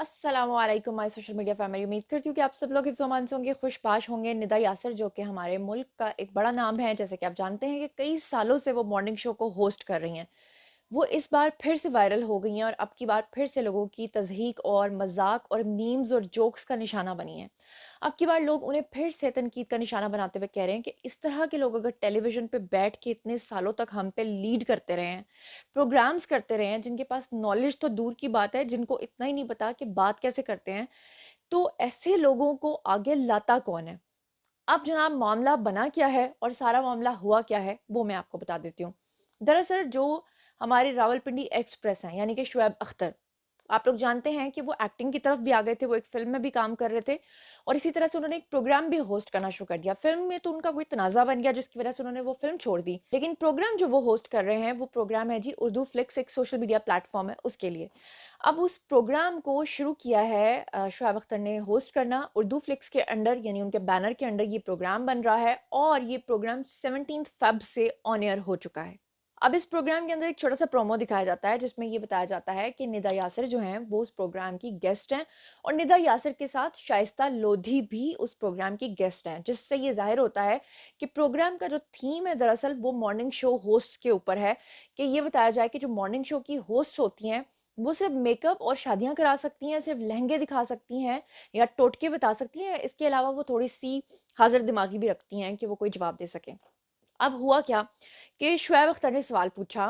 अस्सलामुअलैकुम my social media family. उम्मीद करती हूँ कि आप सब लोग हिफ्ज़-ओ-अमान से होंगे, खुशबाश होंगे। निदा यासर जो कि हमारे मुल्क का एक बड़ा नाम है, जैसे कि आप जानते हैं कि कई सालों से वो मॉर्निंग शो को होस्ट कर रही हैं। वो इस बार फिर से वायरल हो गई हैं और अब की बार फिर से लोगों की तज़हीक और मज़ाक और मीम्स और जोक्स का निशाना बनी हैं। अब की बार लोग उन्हें फिर से तनकीद का निशाना बनाते हुए कह रहे हैं कि इस तरह के लोग अगर टेलीविज़न पे बैठ के इतने सालों तक हम पे लीड करते रहे हैं, प्रोग्राम्स करते रहे हैं, जिनके पास नॉलेज तो दूर की बात है, जिनको इतना ही नहीं पता कि बात कैसे करते हैं, तो ऐसे लोगों को आगे लाता कौन है? अब जनाब मामला बना क्या है और सारा मामला हुआ क्या है, वो मैं आपको बता देती हूँ। दरअसल जो हमारे रावलपिंडी एक्सप्रेस हैं, यानी कि शुएब अख्तर, आप लोग जानते हैं कि वो एक्टिंग की तरफ भी आ गए थे, वो एक फ़िल्म में भी काम कर रहे थे और इसी तरह से उन्होंने एक प्रोग्राम भी होस्ट करना शुरू कर दिया। फ़िल्म में तो उनका कोई तनाज़ा बन गया जिसकी वज़ह से उन्होंने वो फ़िल्म छोड़ दी। लेकिन प्रोग्राम जो वो होस्ट कर रहे हैं, वो प्रोग्राम है जी उर्दू फ्लिक्स, एक सोशल मीडिया प्लेटफ़ॉर्म है उसके लिए। अब उस प्रोग्राम को शुरू किया है शुएब अख्तर ने होस्ट करना उर्दू फ्लिक्स के अंडर, यानी उनके बैनर के अंडर ये प्रोग्राम बन रहा है और ये प्रोग्राम 17 फ़ेब से ऑन एयर हो चुका है। अब इस प्रोग्राम के अंदर एक छोटा-सा प्रोमो दिखाया जाता है जिसमें ये बताया जाता है कि निदा यासिर जो हैं वो उस प्रोग्राम की गेस्ट हैं और निदा यासिर के साथ शाइस्ता लोधी भी उस प्रोग्राम की गेस्ट हैं, जिससे ये ज़ाहिर होता है कि प्रोग्राम का जो थीम है दरअसल वो मॉर्निंग शो होस्ट्स के ऊपर है कि ये बताया जाए कि जो मॉर्निंग शो की होस्ट होती हैं वो सिर्फ मेकअप और शादियाँ करा सकती हैं, सिर्फ लहंगे दिखा सकती हैं या टोटके बता सकती हैं। इसके अलावा वो थोड़ी-सी हाज़िर दिमागी भी रखती हैं कि वो कोई जवाब दे सकें। अब हुआ क्या कि शुएब अख्तर ने सवाल पूछा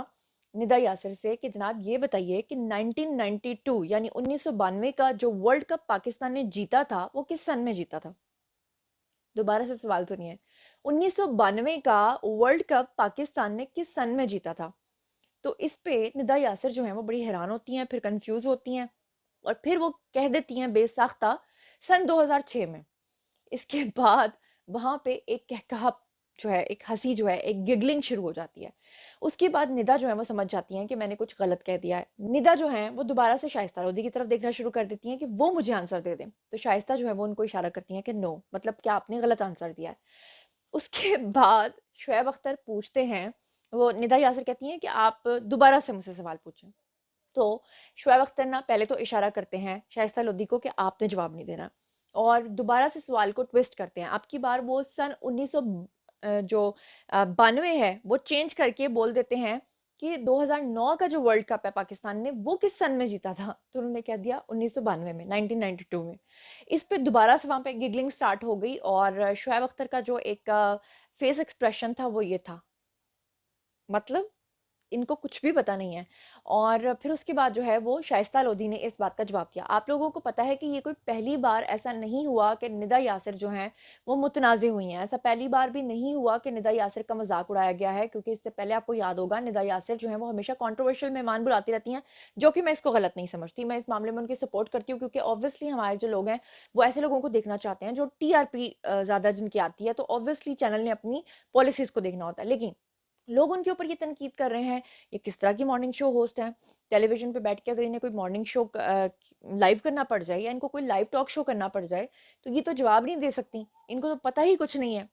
निदा यासिर से कि जनाब ये बताइए कि 1992 यानी 1992 का जो वर्ल्ड कप पाकिस्तान ने जीता था वो किस सन में जीता था? दोबारा से सवाल सुनिए। 1992 का वर्ल्ड कप पाकिस्तान ने किस सन में जीता था? तो इस पे निदा यासिर जो हैं वो बड़ी हैरान होती हैं, फिर कंफ्यूज होती हैं और फिर वो कह देती हैं बेसाख्ता सन 2006 में। इसके बाद वहाँ पे एक कहकहा जो है, एक हँसी जो है, एक गिगलिंग शुरू हो जाती है। उसके बाद निदा जो है वो समझ जाती हैं कि मैंने कुछ गलत कह दिया है। निदा जो हैं वो दोबारा से शाइस्ता लोधी की तरफ देखना शुरू कर देती हैं कि वो मुझे आंसर दे दें। तो शाइस्ता जो है वो उनको इशारा करती हैं कि नो, मतलब क्या आपने गलत आंसर दिया है। उसके बाद शुएब अख्तर पूछते हैं, वो निदा यासिर कहती हैं कि आप दोबारा से मुझसे सवाल पूछें। तो शुएब अख्तर ना पहले तो इशारा करते हैं शाइस्ता लोधी को कि आपने जवाब नहीं देना और दोबारा से सवाल को ट्विस्ट करते हैं। अब की बार वो सन 1900 जो 92 है वो चेंज करके बोल देते हैं कि 2009 का जो वर्ल्ड कप है पाकिस्तान ने वो किस सन में जीता था? तो उन्होंने कह दिया 1992 में, 1992 में। इस पे दोबारा से वहाँ पे गिगलिंग स्टार्ट हो गई और शुएब अख्तर का जो एक फेस एक्सप्रेशन था वो ये था, मतलब इनको कुछ भी पता नहीं है। और फिर उसके बाद जो है वो शाइस्ता लोधी ने इस बात का जवाब दिया। आप लोगों को पता है कि ये कोई पहली बार ऐसा नहीं हुआ कि निदा यासिर जो हैं वो मुतनाज़े हुई हैं। ऐसा पहली बार भी नहीं हुआ कि निदा यासिर का मज़ाक उड़ाया गया है, क्योंकि इससे पहले आपको याद होगा निदा यासिर जो हैं वो हमेशा कंट्रोवर्शियल मेहमान बुलाती रहती हैं, जो कि मैं इसको गलत नहीं समझती। मैं इस मामले में उनकी सपोर्ट करती हूँ क्योंकि ऑब्वियसली हमारे जो लोग हैं वो ऐसे लोगों को देखना चाहते हैं जो टीआरपी ज़्यादा जिनकी आती है, तो ऑब्वियसली चैनल ने अपनी पॉलिसीज़ को देखना होता है। लेकिन लोग उनके ऊपर ये तनकीद कर रहे हैं, ये किस तरह की मॉर्निंग शो होस्ट हैं? टेलीविज़न पे बैठ के अगर इन्हें कोई मॉर्निंग शो लाइव करना पड़ जाए या इनको कोई लाइव टॉक शो करना पड़ जाए, तो ये तो जवाब नहीं दे सकती। इनको तो पता ही कुछ नहीं है।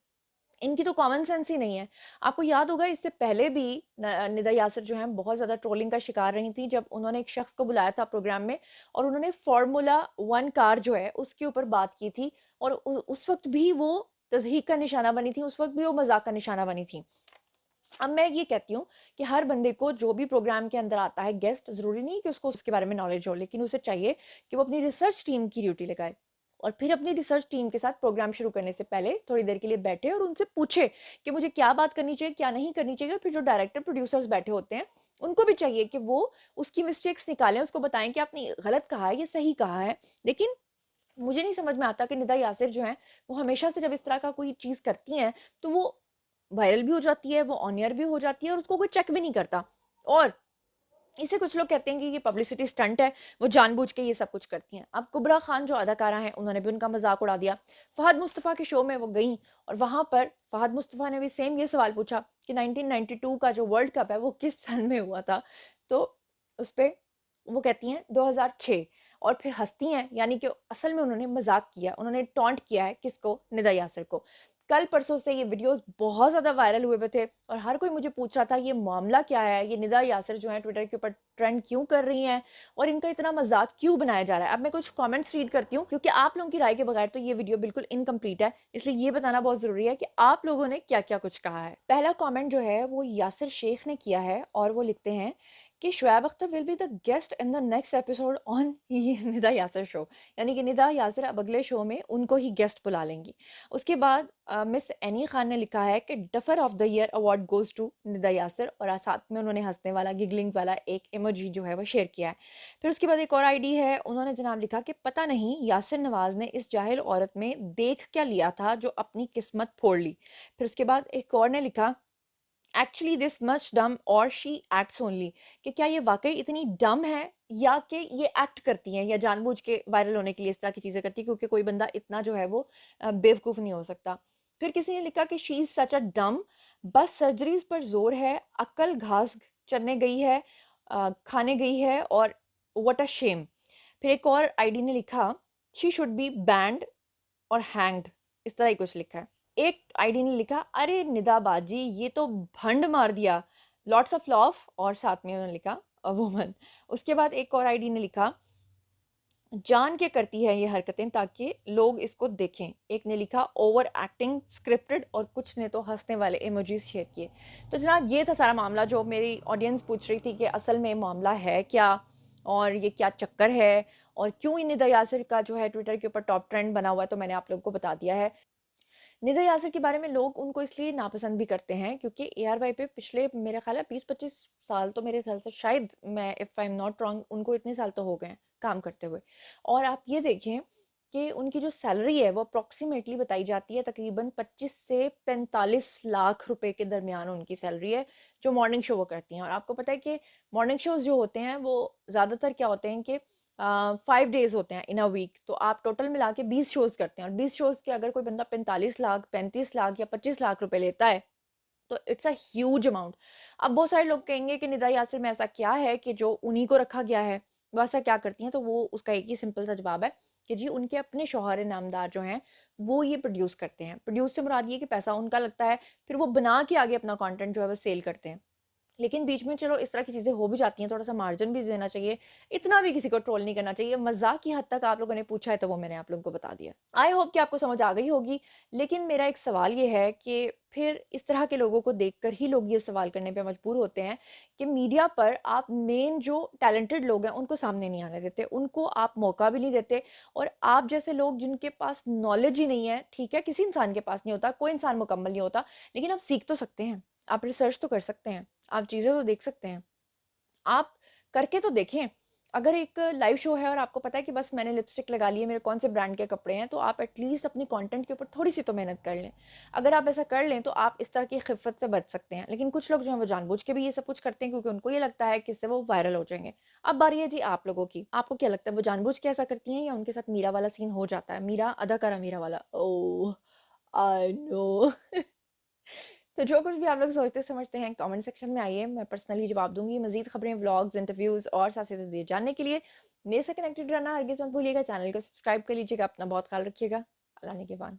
इनकी तो कॉमन सेंस ही नहीं है। आपको याद होगा इससे पहले भी निदा यासिर जो हैं बहुत ज़्यादा ट्रोलिंग का शिकार रही थी जब उन्होंने एक शख्स को बुलाया था प्रोग्राम में और उन्होंने फ़ॉर्मूला 1 कार जो है उसके ऊपर बात की थी और उस वक़्त भी वो तज़हीक का निशाना बनी थी, उस वक़्त भी वो मज़ाक का निशाना बनी थी। अब मैं ये कहती हूँ कि हर बंदे को जो भी प्रोग्राम के अंदर आता है गेस्ट, ज़रूरी नहीं कि उसको उसके बारे में नॉलेज हो, लेकिन उसे चाहिए कि वो अपनी रिसर्च टीम की ड्यूटी लगाए और फिर अपनी रिसर्च टीम के साथ प्रोग्राम शुरू करने से पहले थोड़ी देर के लिए बैठे और उनसे पूछे कि मुझे क्या बात करनी चाहिए, क्या नहीं करनी चाहिए। और फिर जो डायरेक्टर प्रोड्यूसर्स बैठे होते हैं उनको भी चाहिए कि वो उसकी मिस्टेक्स निकालें, उसको बताएं कि आपने गलत कहा है, ये सही कहा है। लेकिन मुझे नहीं समझ में आता कि निदा यासिर जो हैं वो हमेशा से जब इस तरह का कोई चीज़ करती हैं तो वो वायरल भी हो जाती है, वो ऑन एयर भी हो जाती है और उसको कोई चेक भी नहीं करता। और इसे कुछ लोग कहते हैं कि ये पब्लिसिटी स्टंट है, वो जानबूझ के ये सब कुछ करती हैं। अब कुबरा खान जो अदाकारा हैं, उन्होंने भी उनका मज़ाक उड़ा दिया। फ़हद मुस्तफ़ा के शो में वो गईं और वहाँ पर फ़हद मुस्तफ़ा ने भी सेम ये सवाल पूछा कि 1992 का जो वर्ल्ड कप है, वो किस सन में हुआ था? तो उसपे वो कहती हैं 2006 और फिर हँसती हैं, यानी कि असल में उन्होंने मज़ाक किया, उन्होंने टॉन्ट किया है किसको? निदा यासिर को। कल परसों से ये वीडियोस बहुत ज़्यादा वायरल हुए हुए थे और हर कोई मुझे पूछ रहा था ये मामला क्या है, ये निदा यासिर जो है ट्विटर के ऊपर ट्रेंड क्यों कर रही हैं और इनका इतना मजाक क्यों बनाया जा रहा है। अब मैं कुछ कमेंट्स रीड करती हूँ क्योंकि आप लोगों की राय के बगैर तो ये वीडियो बिल्कुल इनकम्प्लीट है, इसलिए ये बताना बहुत ज़रूरी है कि आप लोगों ने क्या क्या कुछ कहा है। पहला कॉमेंट जो है वो यासिर शेख ने किया है और वो लिखते हैं कि Shoaib Akhtar will be the guest in the next episode on Nida Yasir show, यानी कि निदा यासिर अब अगले शो में उनको ही गेस्ट बुला लेंगी। उसके बाद मिस एनी खान ने लिखा है कि duffer of the year award goes to Nida Yasir और साथ में उन्होंने हंसने वाला गिगलिंग वाला एक इमोजी जो है वो शेयर किया है। फिर उसके बाद एक और आईडी है, उन्होंने जनाब लिखा कि पता नहीं यासिर नवाज ने इस जाहिल औरत में देख क्या लिया था जो अपनी किस्मत फोड़ ली। फिर उसके बाद एक और ने लिखा एक्चुअली दिस मच डम और शी एक्ट्स ओनली, कि क्या ये वाकई इतनी डम है या कि ये एक्ट करती हैं या जानबूझ के वायरल होने के लिए इस तरह की चीज़ें करती है, क्योंकि कोई बंदा इतना जो है वो बेवकूफ़ नहीं हो सकता। फिर किसी ने लिखा कि शी इज़ सच अ डम, बस सर्जरीज पर जोर है, अक्ल घास चरने गई है, खाने गई है और व्हाट अ शेम। फिर एक और आईडी ने लिखा शी शुड बी बैंड और हैंग्ड, इस तरह ही कुछ लिखा है। एक आईडी ने लिखा अरे निदा बाजी ये तो भंड मार दिया, लॉट्स ऑफ लव, और साथ में उन्होंने लिखा अ वुमन। उसके बाद एक और आईडी ने लिखा जान के करती है ये हरकतें ताकि लोग इसको देखें। एक ने लिखा ओवर एक्टिंग स्क्रिप्टेड, और कुछ ने तो हंसने वाले इमोजीज शेयर किए। तो जनाब ये था सारा मामला जो मेरी ऑडियंस पूछ रही थी कि असल में मामला है क्या और ये क्या चक्कर है और क्यों इन निदा यासिर का जो है ट्विटर के ऊपर टॉप ट्रेंड बना हुआ है। तो मैंने आप लोगों को बता दिया है। निदा यासिर के बारे में लोग उनको इसलिए नापसंद भी करते हैं क्योंकि ARY पे पिछले मेरे ख्याल है 20-25 साल, तो मेरे ख्याल से शायद, मैं if I am not wrong, उनको इतने साल तो हो गए हैं काम करते हुए। और आप ये देखें कि उनकी जो सैलरी है वो अप्रॉक्सीमेटली बताई जाती है तकरीबन 25 से 45 लाख रुपए के दरमियान उनकी सैलरी है जो मॉर्निंग शो वो करती हैं। और आपको पता है कि मॉर्निंग शोज जो होते हैं वो ज़्यादातर क्या होते हैं कि 5 डेज होते हैं इन अ वीक, तो आप टोटल मिला के 20 शोज करते हैं और 20 शोज के अगर कोई बंदा 45 लाख 35 लाख या 25 लाख रुपए लेता है तो इट्स अ ह्यूज अमाउंट। अब बहुत सारे लोग कहेंगे कि निदा यासिर में ऐसा क्या है कि जो उन्हीं को रखा गया है, वो ऐसा क्या करती हैं। तो वो उसका एक ही सिंपल सा जवाब है कि जी उनके अपने शौहर नामदार जो हैं वो ये प्रोड्यूस करते हैं। प्रोड्यूस से मुराद ये कि पैसा उनका लगता है, फिर वो बना के आगे अपना कंटेंट जो है वो सेल करते हैं। लेकिन बीच में चलो इस तरह की चीज़ें हो भी जाती हैं, थोड़ा-सा मार्जिन भी देना चाहिए, इतना भी किसी को ट्रोल नहीं करना चाहिए। मज़ाक की हद तक आप लोगों ने पूछा है तो वो मैंने आप लोगों को बता दिया। आई होप कि आपको समझ आ गई होगी, लेकिन मेरा एक सवाल ये है कि फिर इस तरह के लोगों को देखकर ही लोग ये सवाल करने पे मजबूर होते हैं कि मीडिया पर आप मेन जो टैलेंटेड लोग हैं उनको सामने नहीं आने देते, उनको आप मौका भी नहीं देते। और आप जैसे लोग जिनके पास नॉलेज ही नहीं है, ठीक है किसी इंसान के पास नहीं होता, कोई इंसान मुकम्मल नहीं होता, लेकिन आप सीख तो सकते हैं, आप रिसर्च तो कर सकते हैं, आप चीज़ें तो देख सकते हैं, आप करके तो देखें। अगर एक लाइव शो है और आपको पता है कि बस मैंने लिपस्टिक लगा ली है, मेरे कौन से ब्रांड के कपड़े हैं, तो आप एटलीस्ट अपनी कंटेंट के ऊपर थोड़ी-सी तो मेहनत कर लें। अगर आप ऐसा कर लें तो आप इस तरह की खिफ़्फ़त से बच सकते हैं। लेकिन कुछ लोग जो हैं वो जानबूझ के भी ये सब कुछ करते हैं क्योंकि उनको ये लगता है कि इससे वो वायरल हो जाएँगे। अब बारी है जी आप लोगों की। आपको क्या लगता है वो जानबूझ के ऐसा करती हैं या उनके साथ मीरा वाला सीन हो जाता है? मीरा अदाकारा मीरा वाला। ओह! I know. तो जो कुछ भी आप लोग सोचते समझते हैं कमेंट सेक्शन में आइए, मैं पर्सनली जवाब दूंगी। मजीद खबरें, व्लॉग्स, इंटरव्यूज और साथ साथ जानने के लिए मेरे से कनेक्टेड रहना हरगिज़ मत भूलिएगा। चैनल को सब्सक्राइब कर लीजिएगा। अपना बहुत ख्याल रखिएगा। अल्लाह ने के बाद।